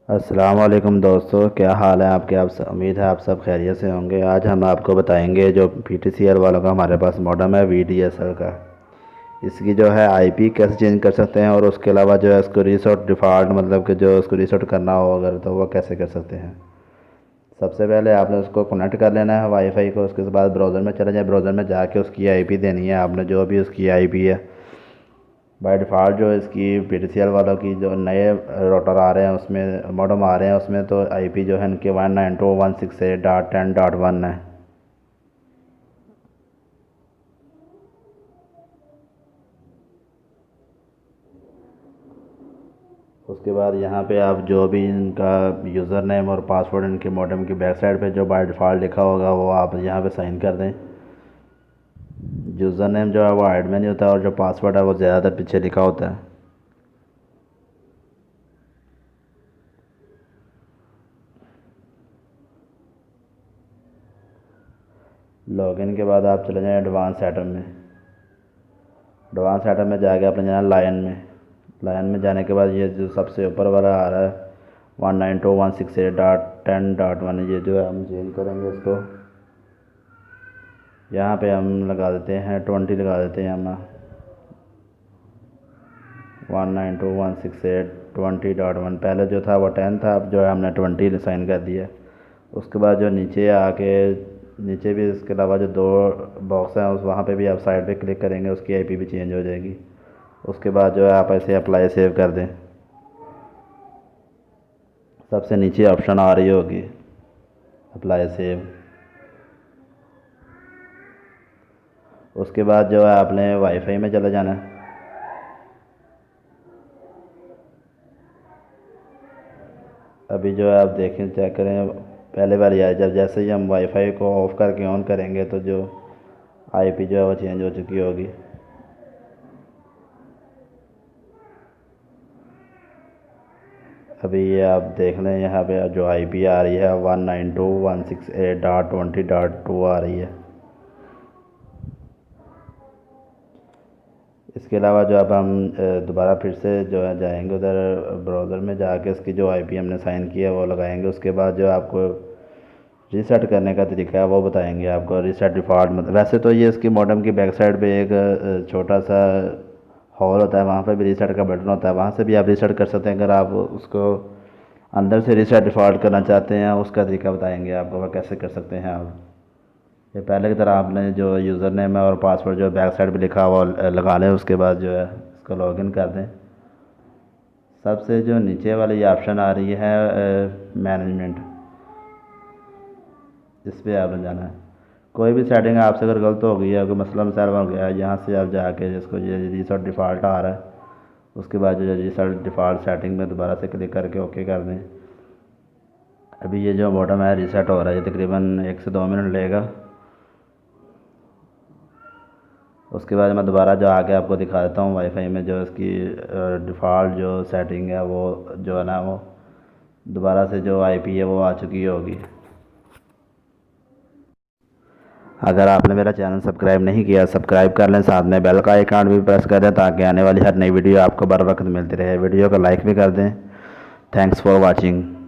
अस्सलाम वालेकुम दोस्तों, क्या हाल है आपके। उम्मीद है आप सब खैरियत से होंगे। आज हम आपको बताएंगे जो PTCL वालों का हमारे पास मॉडेम है VDSL का, इसकी जो है IP कैसे चेंज कर सकते हैं, और उसके अलावा जो है इसको रीसेट डिफ़ॉल्ट मतलब कि जो उसको रीसेट करना हो अगर, तो वो कैसे कर सकते हैं। सबसे पहले आपने उसको कनेक्ट कर लेना है वाईफाई को। उसके बाद ब्राउज़र में चले जाए, ब्राउज़र में जाके उसकी IP देनी है आपने, जो भी उसकी IP है। बाय डिफ़ॉल्ट जो इसकी PTCL वालों की जो नए राउटर आ रहे हैं उसमें, मॉडेम आ रहे हैं उसमें, तो IP जो है इनके 192.168.10.1 है। उसके बाद यहाँ पे आप जो भी इनका यूज़र नेम और पासवर्ड इनके मॉडेम की बैक साइड पे जो बाय डिफ़ॉल्ट लिखा होगा वो आप यहाँ पे साइन कर दें। यूज़र नेम जो है वो हाइड में नहीं होता, और जो पासवर्ड है वो ज़्यादातर पीछे लिखा होता है। लॉगिन के बाद आप चले जाएँ एडवांस सेटअप में। एडवांस सेटअप में जाके आपने जाना लाइन में जाने के बाद ये जो सबसे ऊपर वाला आ रहा है 192.168.10.1, ये जो है हम चेंज करेंगे इसको। यहाँ पे हम लगा देते हैं 20, लगा देते हैं हम 192.168.20.1। पहले जो था वो 10 था, अब जो है हमने 20 साइन कर दिया। उसके बाद जो नीचे आके, नीचे भी इसके अलावा जो दो बॉक्स हैं उस वहाँ पे भी आप साइड पे क्लिक करेंगे, उसकी IP भी चेंज हो जाएगी। उसके बाद जो है आप ऐसे अप्लाई सेव कर दें। सबसे नीचे ऑप्शन आ रही होगी अप्लाई सेव। उसके बाद जो है आपने वाईफाई में चले जाना है। अभी जो है आप देखें, चेक करें, पहले बार यार जब जैसे ही हम वाईफाई को ऑफ़ करके ऑन करेंगे तो जो IP जो है वो चेंज हो चुकी होगी। अभी ये आप देख लें, यहाँ पे जो IP आ रही है 192.168.20.2 आ रही है। इसके अलावा जो अब हम दोबारा फिर से जो है जाएंगे उधर ब्राउज़र में जाके इसकी जो IP हमने साइन किया है वो लगाएंगे। उसके बाद जो आपको रीसेट करने का तरीका है वो बताएंगे आपको। रीसेट डिफ़ॉल्ट मतलब, वैसे तो ये इसकी मॉडेम की बैक साइड पे एक छोटा सा हॉल होता है, वहाँ पे भी रीसेट का बटन होता है, वहाँ से भी आप रीसेट कर सकते हैं। अगर आप उसको अंदर से रीसेट डिफ़ॉल्ट करना चाहते हैं उसका तरीका बताएंगे आपको, वह कैसे कर सकते हैं आप। ये पहले की तरह आपने जो यूज़र नेम है और पासवर्ड जो बैक साइड पे लिखा हुआ लगा लें। उसके बाद जो है इसको लॉगिन कर दें। सबसे जो नीचे वाली ये ऑप्शन आ रही है मैनेजमेंट, इस पर आपने जाना है। कोई भी सेटिंग आपसे अगर गलत हो गई है, कोई मसला मसाइल हो गया है, यहाँ से आप जाके जिसको ये रीसेट डिफ़ॉल्ट आ रहा है, उसके बाद जो रीसेट डिफ़ॉल्ट सेटिंग में दोबारा से क्लिक करके ओके कर दें। अभी ये जो बॉटम है रीसेट हो रहा है, ये तकरीबन 1 से 2 मिनट लेगा। उसके बाद मैं दोबारा जो आके आपको दिखा देता हूँ वाईफाई में जो इसकी डिफ़ॉल्ट जो सेटिंग है वो जो है ना, वो दोबारा से जो IP है वो आ चुकी होगी। अगर आपने मेरा चैनल सब्सक्राइब नहीं किया, सब्सक्राइब कर लें, साथ में बेल का आइकन भी प्रेस कर दें ताकि आने वाली हर नई वीडियो आपको बर वक्त मिलती रहे। वीडियो को लाइक भी कर दें। Thanks for watching.